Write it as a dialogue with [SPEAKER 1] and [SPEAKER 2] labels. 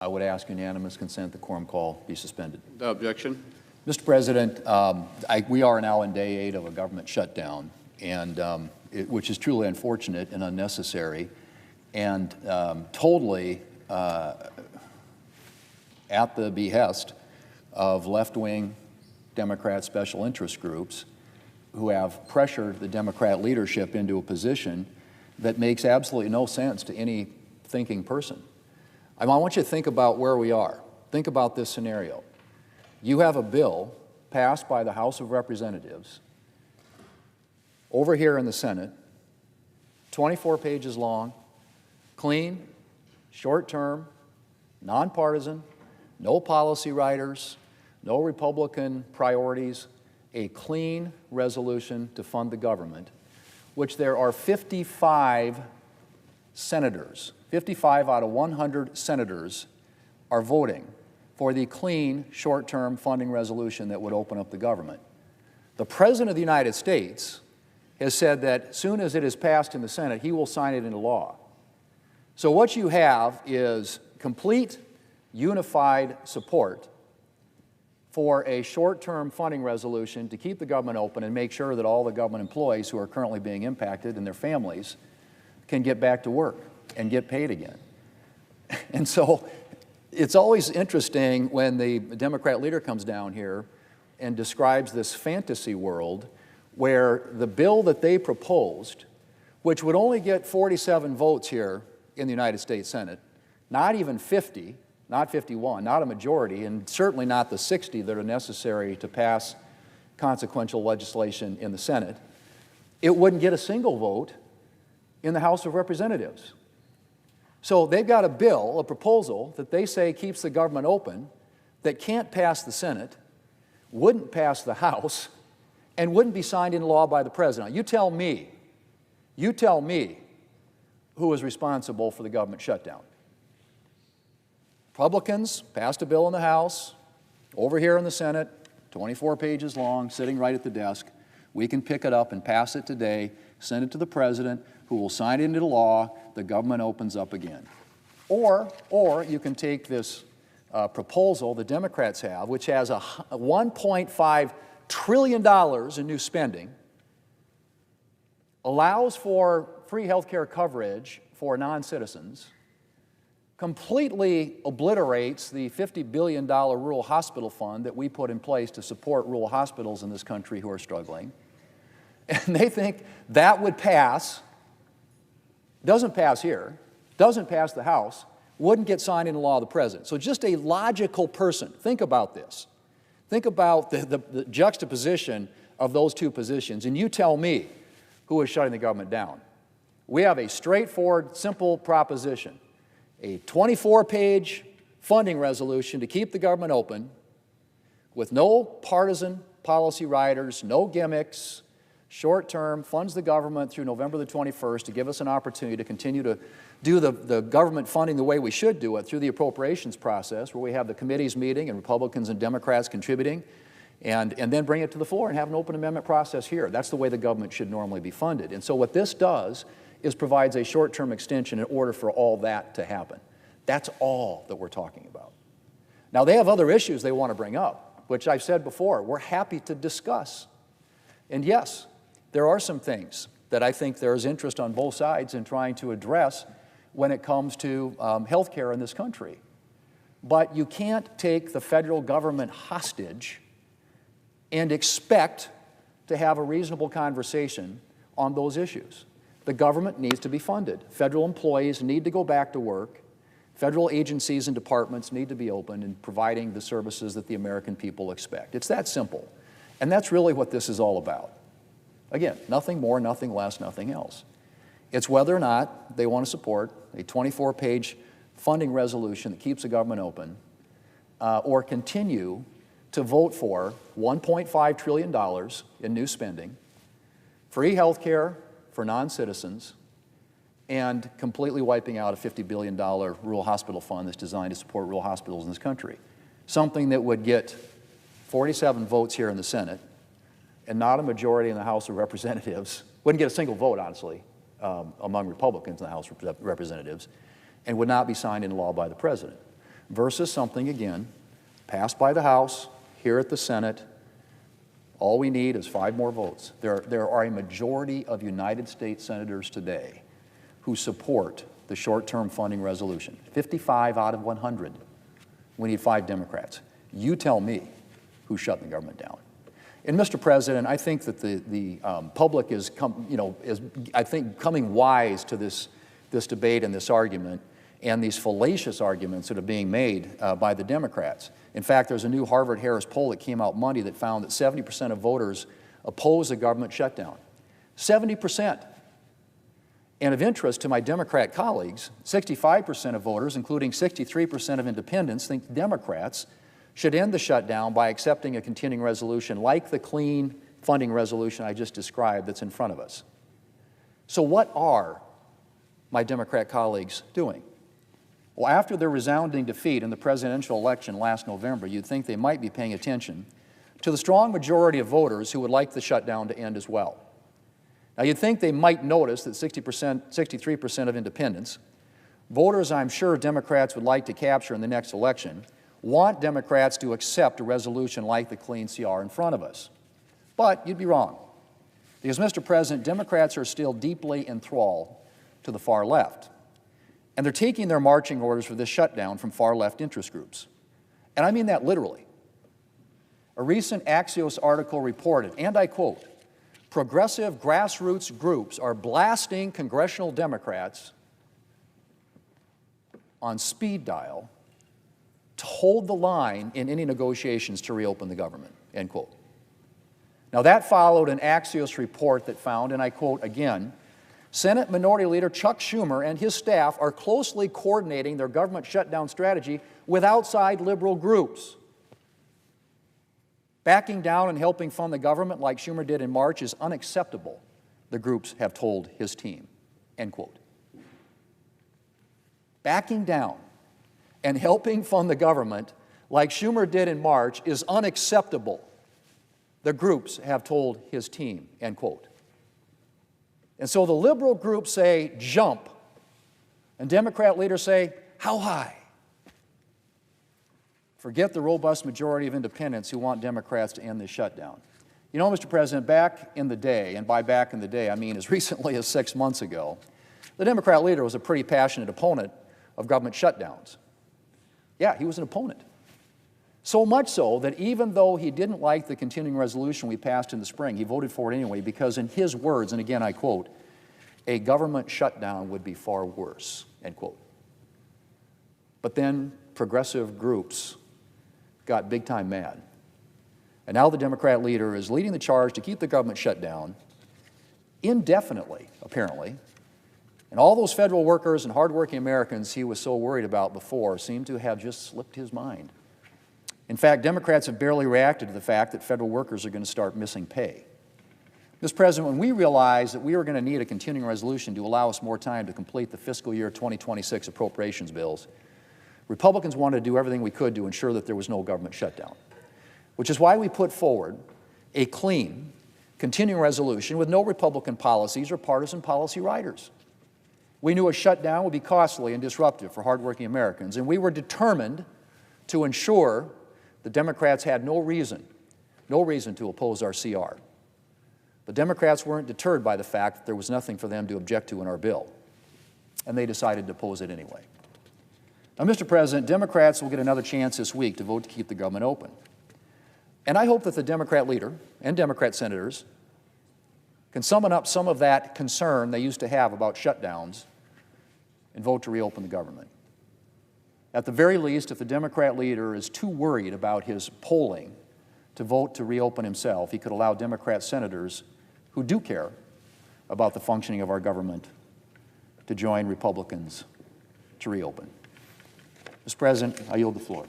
[SPEAKER 1] I would ask unanimous consent the quorum call be suspended.
[SPEAKER 2] The objection.
[SPEAKER 1] Mr. President, we are now in day 8 of a government shutdown, and which is truly unfortunate and unnecessary, and totally at the behest of left-wing Democrat special interest groups who have pressured the Democrat leadership into a position that makes absolutely no sense to any thinking person. I want you to think about where we are. Think about this scenario. You have a bill passed by the House of Representatives over here in the Senate, 24 pages long, clean, short-term, nonpartisan, no policy writers, no Republican priorities, a clean resolution to fund the government, which there are 55 senators, 55 out of 100 senators are voting for the clean, short-term funding resolution that would open up the government. The President of the United States has said that as soon as it is passed in the Senate, he will sign it into law. So what you have is complete, unified support for a short-term funding resolution to keep the government open and make sure that all the government employees who are currently being impacted and their families can get back to work and get paid again. And so it's always interesting when the Democrat leader comes down here and describes this fantasy world where the bill that they proposed, which would only get 47 votes here in the United States Senate, not even 50, not 51, not a majority, and certainly not the 60 that are necessary to pass consequential legislation in the Senate, it wouldn't get a single vote in the House of Representatives. So they've got a bill, a proposal, that they say keeps the government open, that can't pass the Senate, wouldn't pass the House, and wouldn't be signed into law by the President. You tell me who is responsible for the government shutdown. Republicans passed a bill in the House, over here in the Senate, 24 pages long, sitting right at the desk. We can pick it up and pass it today, send it to the President, who will sign it into law, the government opens up again. Or you can take this proposal the Democrats have, which has a $1.5 trillion in new spending, allows for free health care coverage for non-citizens, completely obliterates the $50 billion rural hospital fund that we put in place to support rural hospitals in this country who are struggling. And they think that would pass, doesn't pass here, doesn't pass the House, wouldn't get signed into law of the President. So just a logical person, think about this. Think about the juxtaposition of those two positions, and you tell me who is shutting the government down. We have a straightforward, simple proposition. A 24-page funding resolution to keep the government open with no partisan policy riders, no gimmicks, short-term, funds the government through November the 21st to give us an opportunity to continue to do the government funding the way we should do it through the appropriations process, where we have the committees meeting and Republicans and Democrats contributing, and then bring it to the floor and have an open amendment process here. That's the way the government should normally be funded. And so what this does is provides a short-term extension in order for all that to happen. That's all that we're talking about. Now, they have other issues they want to bring up, which I've said before, we're happy to discuss. And yes, there are some things that I think there is interest on both sides in trying to address when it comes to health care in this country. But you can't take the federal government hostage and expect to have a reasonable conversation on those issues. The government needs to be funded. Federal employees need to go back to work. Federal agencies and departments need to be open and providing the services that the American people expect. It's that simple. And that's really what this is all about. Again, nothing more, nothing less, nothing else. It's whether or not they want to support a 24-page funding resolution that keeps the government open or continue to vote for $1.5 trillion in new spending, free health care for non-citizens, and completely wiping out a $50 billion rural hospital fund that's designed to support rural hospitals in this country. Something that would get 47 votes here in the Senate and not a majority in the House of Representatives, wouldn't get a single vote, honestly, among Republicans in the House of Representatives, and would not be signed into law by the President. versus something, again, passed by the House, here at the Senate. All we need is 5 more votes. There are a majority of United States senators today who support the short-term funding resolution. 55 out of 100. We need 5 Democrats. You tell me who's shutting the government down. And Mr. President, I think that the public is coming wise to this debate and this argument and these fallacious arguments that are being made by the Democrats. In fact, there's a new Harvard-Harris poll that came out Monday that found that 70% of voters oppose the government shutdown. 70%. And of interest to my Democrat colleagues, 65% of voters, including 63% of independents, think Democrats should end the shutdown by accepting a continuing resolution like the clean funding resolution I just described that's in front of us. So what are my Democrat colleagues doing? Well, after their resounding defeat in the presidential election last November, you'd think they might be paying attention to the strong majority of voters who would like the shutdown to end as well. Now, you'd think they might notice that 63% of independents, voters I'm sure Democrats would like to capture in the next election, want Democrats to accept a resolution like the clean CR in front of us. But you'd be wrong. Because, Mr. President, Democrats are still deeply enthralled to the far left. And they're taking their marching orders for this shutdown from far-left interest groups. And I mean that literally. A recent Axios article reported, and I quote, "Progressive grassroots groups are blasting congressional Democrats on speed dial to hold the line in any negotiations to reopen the government," end quote. Now that followed an Axios report that found, and I quote again, "Senate Minority Leader Chuck Schumer and his staff are closely coordinating their government shutdown strategy with outside liberal groups. Backing down and helping fund the government like Schumer did in March is unacceptable," the groups have told his team," end quote. Backing down and helping fund the government like Schumer did in March is unacceptable, the groups have told his team, end quote. And so the liberal groups say, jump, and Democrat leaders say, how high? Forget the robust majority of independents who want Democrats to end this shutdown. You know, Mr. President, back in the day, and by back in the day, I mean as recently as 6 months ago, the Democrat leader was a pretty passionate opponent of government shutdowns. Yeah, he was an opponent. So much so that even though he didn't like the continuing resolution we passed in the spring, he voted for it anyway because in his words, and again I quote, "A government shutdown would be far worse," end quote. But then progressive groups got big time mad. And now the Democrat leader is leading the charge to keep the government shut down indefinitely, apparently. And all those federal workers and hardworking Americans he was so worried about before seem to have just slipped his mind. In fact, Democrats have barely reacted to the fact that federal workers are going to start missing pay. Mr. President, when we realized that we were going to need a continuing resolution to allow us more time to complete the fiscal year 2026 appropriations bills, Republicans wanted to do everything we could to ensure that there was no government shutdown, which is why we put forward a clean, continuing resolution with no Republican policies or partisan policy riders. We knew a shutdown would be costly and disruptive for hardworking Americans, and we were determined to ensure the Democrats had no reason to oppose our CR. The Democrats weren't deterred by the fact that there was nothing for them to object to in our bill, and they decided to oppose it anyway. Now, Mr. President, Democrats will get another chance this week to vote to keep the government open. And I hope that the Democrat leader and Democrat senators can summon up some of that concern they used to have about shutdowns and vote to reopen the government. At the very least, if the Democrat leader is too worried about his polling to vote to reopen himself, he could allow Democrat senators who do care about the functioning of our government to join Republicans to reopen. Mr. President, I yield the floor.